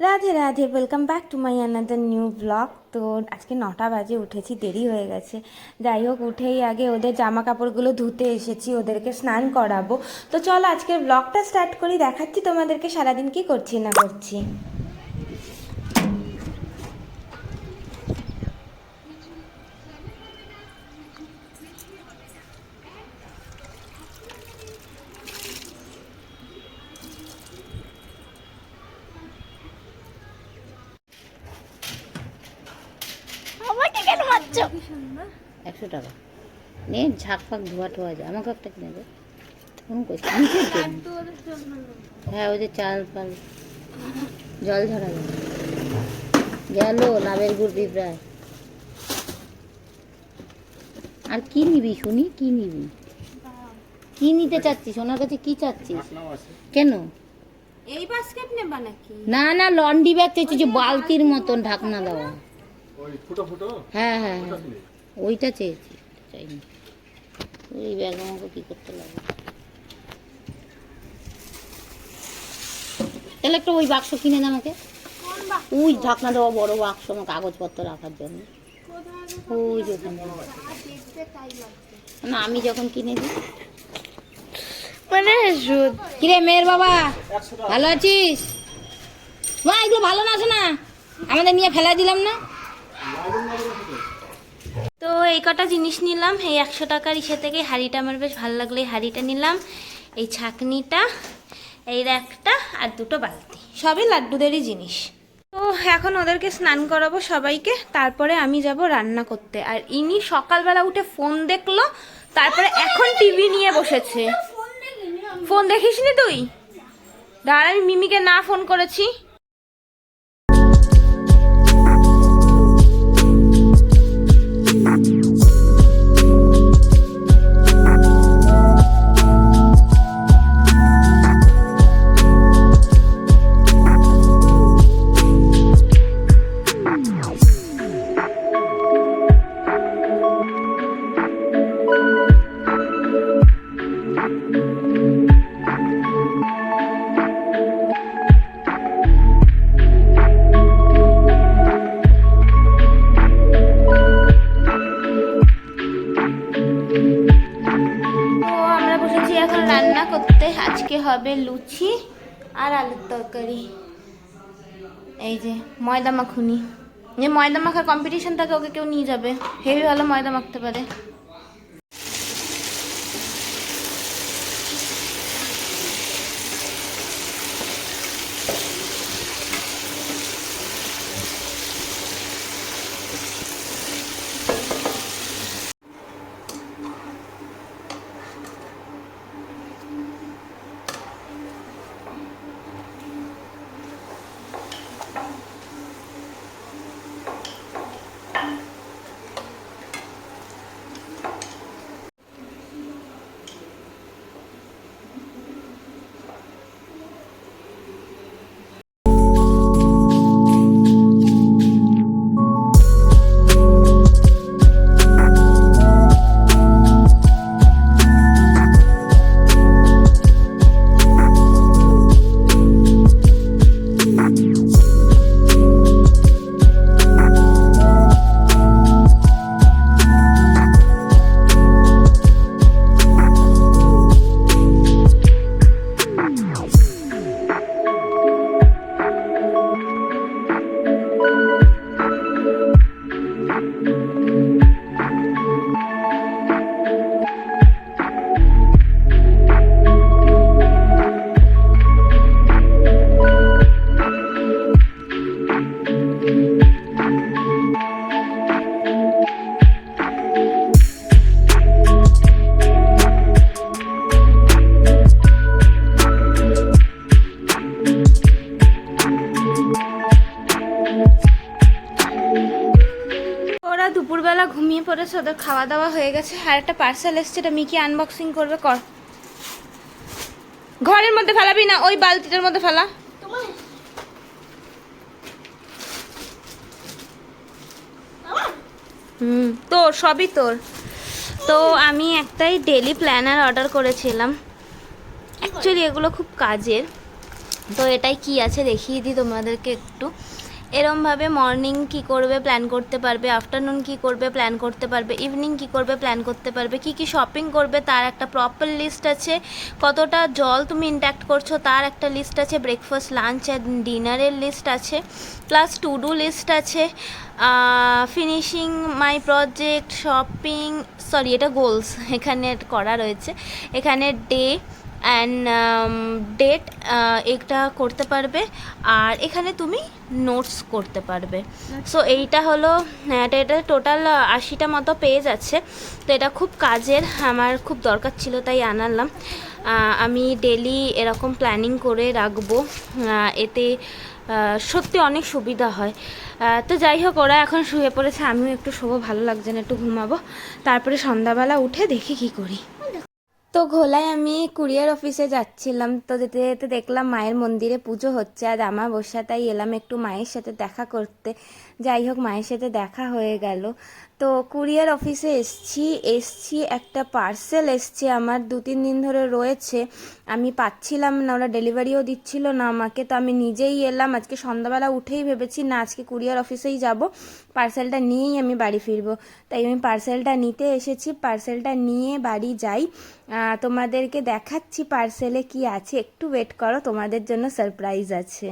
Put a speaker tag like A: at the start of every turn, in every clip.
A: Radhe Radhe, welcome back to my another new blog. তো আজকে 9টা বাজে উঠেছি, দেরি হয়ে গেছে। যাই হোক, উঠেই আগে ওদের জামা কাপড়গুলো ধুতে এসেছি, ওদেরকে স্নান করাবো। তো চলো আজকের ব্লগটা স্টার্ট করি, দেখাচ্ছি তোমাদেরকে সারাদিন কি করছি না করছি।
B: আমাকে কেন মারছো? 100 টাকা নে, ঝাঁক ফাঁক ধোয়া টোয়া যায়। আমাকে একটা কিনে দে। ফোন করছি নিচের জন্য। হ্যাঁ, ওই যে চাল পাল জল ঝরা যাবে। গেল লাভের গুড় পিঁপড়ায়। আর কি নিবি শুনি, কি নিবি, কি নিতে চাচ্ছিস? ওনার কাছে কি চাচ্ছিস? কেন?
A: এই বাস্কেট নেবা নাকি?
B: না না, লন্ডি ব্যাগ চাইছি, যে বালতির মতন ঢাকনা দেওয়া। হ্যাঁ হ্যাঁ হ্যাঁ, ওইটা চেয়েছি, চাইনি। ওই ব্যাগ আমাকে কি করতে লাগে? তাহলে একটা ওই বাক্স কিনে দে আমাকে। ওই ঢাকনা দেওয়া বড় বাক্স, আমার কাগজপত্র রাখার জন্য। ওই যে না, আমি যখন কিনে দিই।
A: মানে
B: কিরে মেয়ের বাবা, ভালো আছিস? মা, এগুলো ভালো না, শোনা আমাদের নিয়ে ফেলা দিলাম না।
A: তো এই কটা জিনিস নিলাম, এই 100 টাকার ইসে থেকে। হাঁড়িটা আমার বেশ ভালো লাগলো, এই হাঁড়িটা নিলাম, এই ছাঁকনিটা, এই একটা, আর দুটো বালতি, সবই লাড্ডুদেরই জিনিস। তো এখন ওদেরকে স্নান করাবো সবাইকে, তারপরে আমি যাব রান্না করতে। আর ইনি সকালবেলা উঠে ফোন দেখলো, তারপরে এখন টিভি নিয়ে বসেছে। ফোন দেখিসনি তুই? দাঁড়া, আমি মিমিকে না ফোন করেছি। রান্না করতে আজকে হবে লুচি আর আলুর তরকারি। এই যে ময়দা মাখুনি, যে ময়দা মাখার কম্পিটিশন থাকে, ওকে কেউ নিয়ে যাবে, হেভি ভালো ময়দা মাখতে পারে। দুপুরবেলা ঘুমিয়ে পড়েছে, ওদের খাওয়া দাওয়া হয়ে গেছে। আর একটা পার্সেল এসছে, এটা মিকি আনবক্সিং করবে। কর, ঘরের মধ্যে ফেলাবি না, ওই বালতিটার মধ্যে ফেলা। তোর সবই তোর। তো আমি একটাই ডেলি প্ল্যানার অর্ডার করেছিলাম। অ্যাকচুয়ালি এগুলো খুব কাজের, তো এটাই কি আছে দেখিয়ে দিই তোমাদেরকে একটু। এরমভাবে মর্নিং কি করবে প্ল্যান করতে পারবে, আফটারনুন কি করবে প্ল্যান করতে পারবে, ইভিনিং কি করবে প্ল্যান করতে পারবে, কি কি শপিং করবে তার একটা প্রপার লিস্ট আছে, কতটা জল তুমি ইনট্যাক্ট করছো তার একটা লিস্ট আছে, ব্রেকফাস্ট লাঞ্চ অ্যান্ড ডিনারের লিস্ট আছে, প্লাস টু ডু লিস্ট আছে, finishing my project, shopping, sorry এটা গোলস এখানে করা রয়েছে, এখানে ডে অ্যান্ড ডেট এটা করতে পারবে, আর এখানে তুমি নোটস করতে পারবে। সো এইটা হলো এটা টোটাল 80টা মতো পেজ আছে। তো এটা খুব কাজের, আমার খুব দরকার ছিল তাই আনালাম। আমি ডেলি এরকম প্ল্যানিং করে রাখবো, এতে সত্যি অনেক সুবিধা হয়। তো যাই হোক, ওরা এখন শুয়ে পড়েছে, আমিও একটু শোবো, ভালো লাগছে না, একটু ঘুমাবো, তারপরে সন্ধ্যাবেলা উঠে দেখি কি করি। তো ঘোলায় আমি কুরিয়ার অফিসে যাচ্ছিলাম, তো যেতে যেতে দেখলাম মায়ের মন্দিরে পুজো হচ্ছে, আর আমাবস্যা, তাই এলাম একটু মায়ের সাথে দেখা করতে। যাই হোক, মায়ের সাথে দেখা হয়ে গেল। তো কুরিয়ার অফিসে এসছি একটা পার্সেল এসছে, আমার 2-3 দিন ধরে রয়েছে, আমি পাচ্ছিলাম না, ওরা ডেলিভারিও দিচ্ছিল না আমাকে, তো আমি নিজেই এলাম। আজকে সন্ধ্যাবেলা উঠেই ভেবেছি না আজকে কুরিয়ার অফিসেই যাব, পার্সেলটা নিয়েই আমি বাড়ি ফিরবো, তাই আমি পার্সেলটা নিতে এসেছি। পার্সেলটা নিয়ে বাড়ি যাই, তোমাদেরকে দেখাচ্ছি পার্সেলে কি আছে, একটু ওয়েট করো, তোমাদের জন্য সারপ্রাইজ আছে।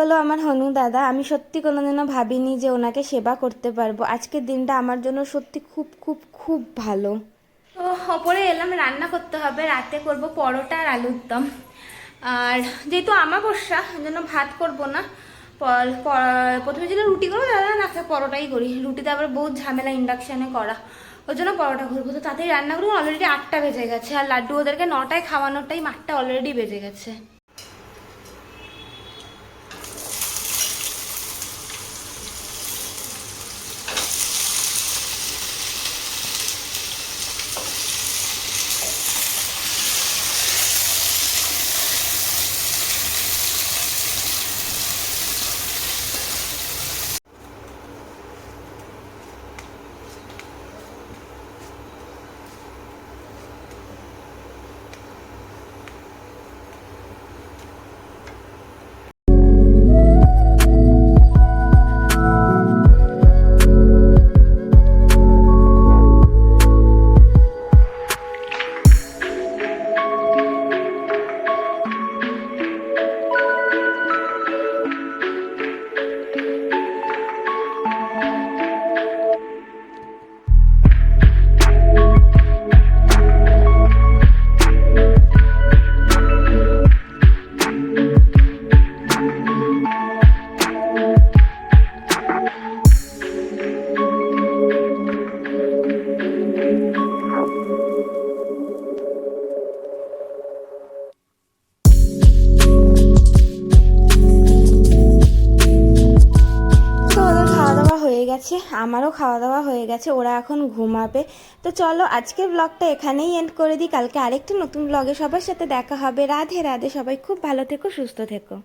A: হলো আমার হনু দাদা। আমি সত্যি কোনোদিনও ভাবিনি যে ওনাকে সেবা করতে পারবো। আজকের দিনটা আমার জন্য সত্যি খুব খুব খুব ভালো। তো ওপরে এলাম, রান্না করতে হবে, রাতে করব পরোটা আর আলুর দম। আর যেহেতু আমাবস্যা জন্য ভাত করব না, প্রথমে ছিল রুটি করবো, দাদা না পরোটাই করি, রুটিতে আবার বহুত ঝামেলা ইন্ডাকশানে করা, ওই জন্য পরোটা করবো। তো তাতেই রান্না করবো, অলরেডি 8টা বেজে গেছে, আর লাড্ডু ওদেরকে 9টায় খাওয়ানোর টাইম, 8টা অলরেডি বেজে গেছে। গেছে, আমারও খাওয়া দাওয়া হয়ে গেছে, ওরা এখন ঘুমাবে। তো চলো আজকের ব্লগটা এখানেই এন্ড করে দিই, কালকে আরেকটি নতুন ব্লগে সবার সাথে দেখা হবে। রাধে রাধে, সবাই খুব ভালো থেকো, সুস্থ থেকো।